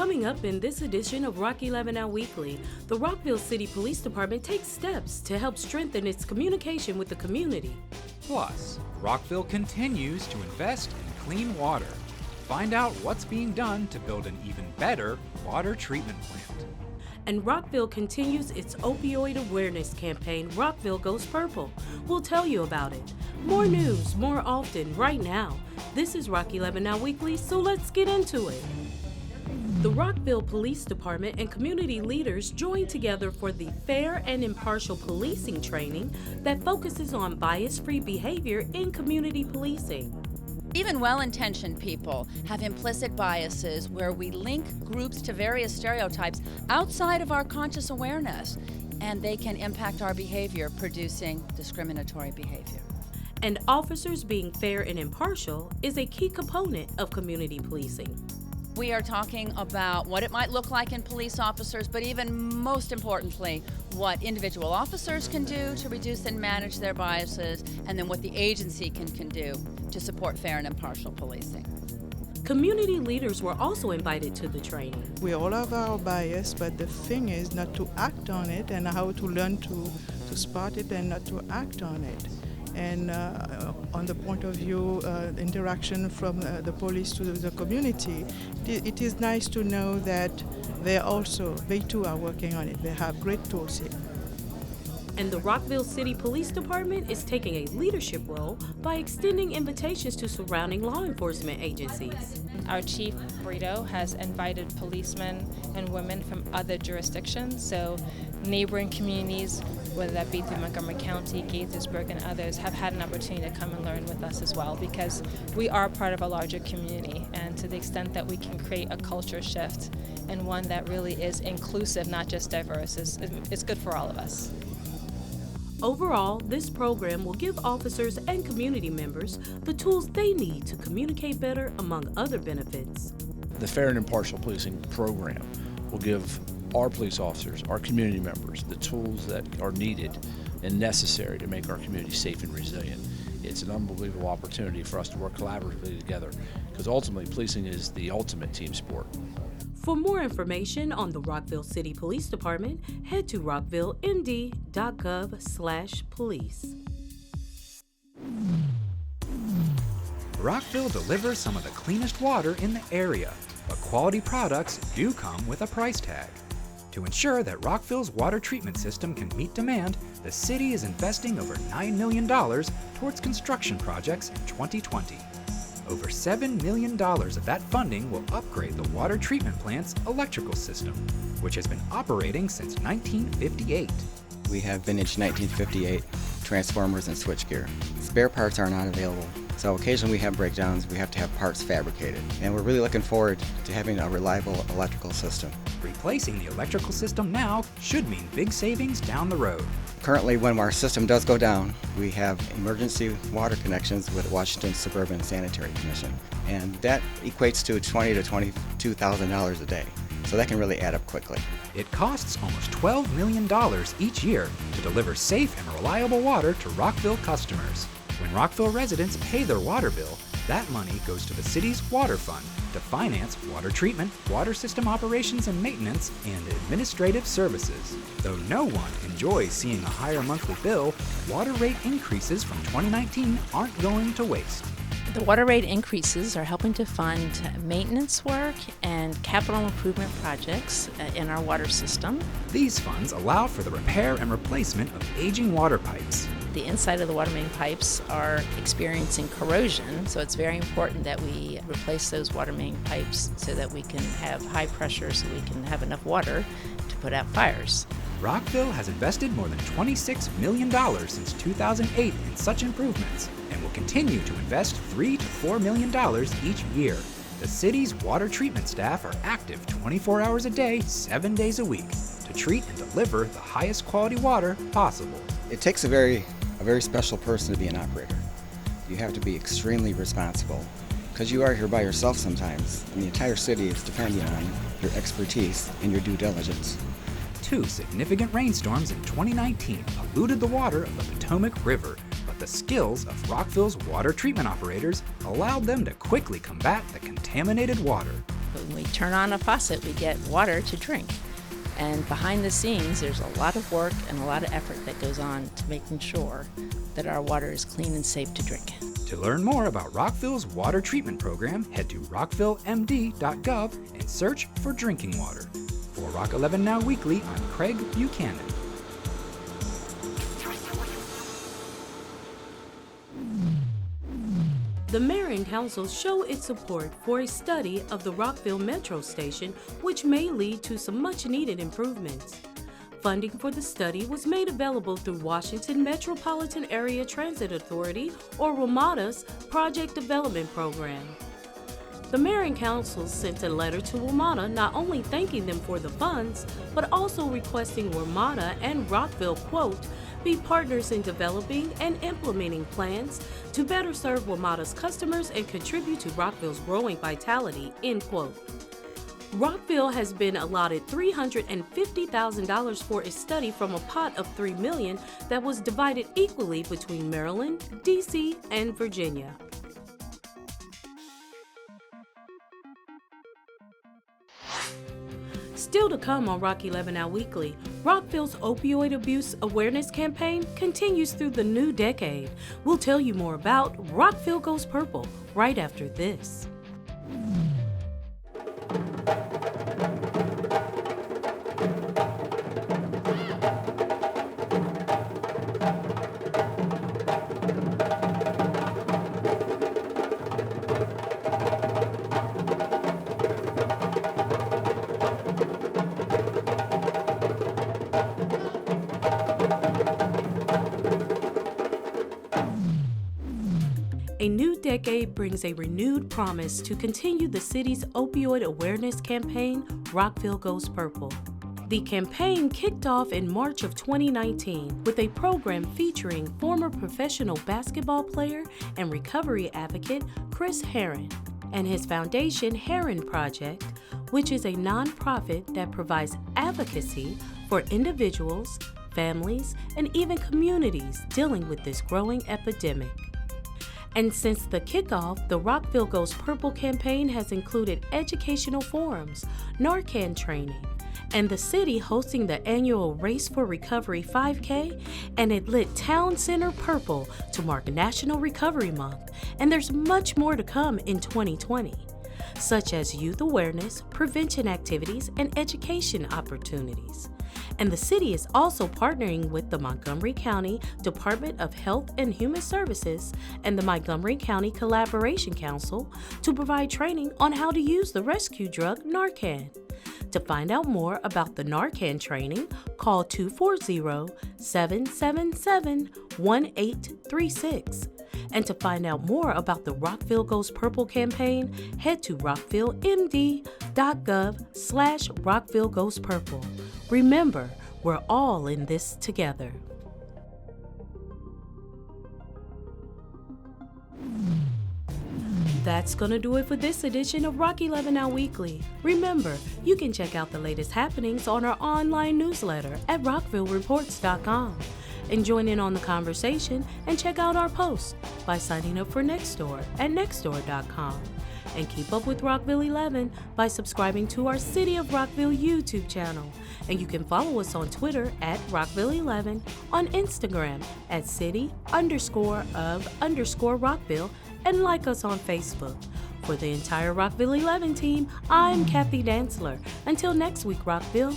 Coming up in this edition of Rock 11 Now Weekly, the Rockville City Police Department takes steps to help strengthen its communication with the community. Plus, Rockville continues to invest in clean water. Find out what's being done to build an even better water treatment plant. And Rockville continues its opioid awareness campaign, Rockville Goes Purple. We'll tell you about it. More news, more often, right now. This is Rock 11 Now Weekly, so let's get into it. The Rockville Police Department and community leaders joined together for the Fair and Impartial Policing training that focuses on bias-free behavior in community policing. Even well-intentioned people have implicit biases where we link groups to various stereotypes outside of our conscious awareness, and they can impact our behavior, producing discriminatory behavior. And officers being fair and impartial is a key component of community policing. We are talking about what it might look like in police officers, but even most importantly, what individual officers can do to reduce and manage their biases, and then what the agency can do to support fair and impartial policing. Community leaders were also invited to the training. We all have our bias, but the thing is not to act on it and how to learn to spot it and not to act on it. And on the point of view, interaction from the police to the community, it is nice to know that they too are working on it. They have great tools here. And the Rockville City Police Department is taking a leadership role by extending invitations to surrounding law enforcement agencies. Our chief, Brito, has invited policemen and women from other jurisdictions, so neighboring communities, whether that be through Montgomery County, Gaithersburg, and others, have had an opportunity to come and learn with us as well, because we are part of a larger community, and to the extent that we can create a culture shift and one that really is inclusive, not just diverse, it's good for all of us. Overall, this program will give officers and community members the tools they need to communicate better, among other benefits. The Fair and Impartial Policing program will give our police officers, our community members, the tools that are needed and necessary to make our community safe and resilient. It's an unbelievable opportunity for us to work collaboratively together, because ultimately policing is the ultimate team sport. For more information on the Rockville City Police Department, head to rockvillemd.gov/police. Rockville delivers some of the cleanest water in the area, but quality products do come with a price tag. To ensure that Rockville's water treatment system can meet demand, the city is investing over $9 million towards construction projects in 2020. Over $7 million of that funding will upgrade the water treatment plant's electrical system, which has been operating since 1958. We have vintage 1958 transformers and switchgear. Spare parts are not available, so occasionally we have breakdowns. We have to have parts fabricated, and we're really looking forward to having a reliable electrical system. Replacing the electrical system now should mean big savings down the road. Currently, when our system does go down, we have emergency water connections with Washington Suburban Sanitary Commission, and that equates to $20,000 to $22,000 a day. So that can really add up quickly. It costs almost $12 million each year to deliver safe and reliable water to Rockville customers. When Rockville residents pay their water bill, that money goes to the city's water fund to finance water treatment, water system operations and maintenance, and administrative services. Though no one enjoys seeing a higher monthly bill, water rate increases from 2019 aren't going to waste. The water rate increases are helping to fund maintenance work and capital improvement projects in our water system. These funds allow for the repair and replacement of aging water pipes. The inside of the water main pipes are experiencing corrosion, so it's very important that we replace those water main pipes so that we can have high pressure, so we can have enough water to put out fires. Rockville has invested more than $26 million since 2008 in such improvements, and will continue to invest $3 to $4 million each year. The city's water treatment staff are active 24 hours a day, 7 days a week, to treat and deliver the highest quality water possible. It takes a very special person to be an operator. You have to be extremely responsible, because you are here by yourself sometimes, and the entire city is depending on your expertise and your due diligence. 2 significant rainstorms in 2019 polluted the water of the Potomac River, but the skills of Rockville's water treatment operators allowed them to quickly combat the contaminated water. When we turn on a faucet, we get water to drink. And behind the scenes, there's a lot of work and a lot of effort that goes on to making sure that our water is clean and safe to drink. To learn more about Rockville's water treatment program, head to rockvillemd.gov and search for drinking water. For Rock 11 Now Weekly, I'm Craig Buchanan. The Mayor and Council show its support for a study of the Rockville Metro Station, which may lead to some much-needed improvements. Funding for the study was made available through Washington Metropolitan Area Transit Authority, or WMATA's Project Development Program. The Mayor and Council sent a letter to WMATA not only thanking them for the funds, but also requesting WMATA and Rockville, quote, be partners in developing and implementing plans to better serve WMATA's customers and contribute to Rockville's growing vitality, end quote. Rockville has been allotted $350,000 for a study from a pot of $3 million that was divided equally between Maryland, D.C., and Virginia. Still to come on Rock 11 Now Weekly, Rockville's opioid abuse awareness campaign continues through the new decade. We'll tell you more about Rockville Goes Purple right after this. A new decade brings a renewed promise to continue the city's opioid awareness campaign, Rockville Goes Purple. The campaign kicked off in March of 2019 with a program featuring former professional basketball player and recovery advocate Chris Herron and his foundation Herron Project, which is a nonprofit that provides advocacy for individuals, families, and even communities dealing with this growing epidemic. And since the kickoff, the Rockville Goes Purple campaign has included educational forums, Narcan training, and the city hosting the annual Race for Recovery 5K, and it lit Town Center purple to mark National Recovery Month. And there's much more to come in 2020, such as youth awareness, prevention activities, and education opportunities. And the city is also partnering with the Montgomery County Department of Health and Human Services and the Montgomery County Collaboration Council to provide training on how to use the rescue drug Narcan. To find out more about the Narcan training, call 240-777-1836. And to find out more about the Rockville Goes Purple campaign, head to rockvillemd.gov/Rockville Goes Purple. Remember, we're all in this together. That's gonna do it for this edition of Rock 11 Now Weekly. Remember, you can check out the latest happenings on our online newsletter at rockvillereports.com. And join in on the conversation and check out our posts by signing up for Nextdoor at nextdoor.com. And keep up with Rockville 11 by subscribing to our City of Rockville YouTube channel. And you can follow us on Twitter at Rockville 11, on Instagram at city_of_Rockville, and like us on Facebook. For the entire Rockville 11 team, I'm Kathy Dantzler. Until next week, Rockville.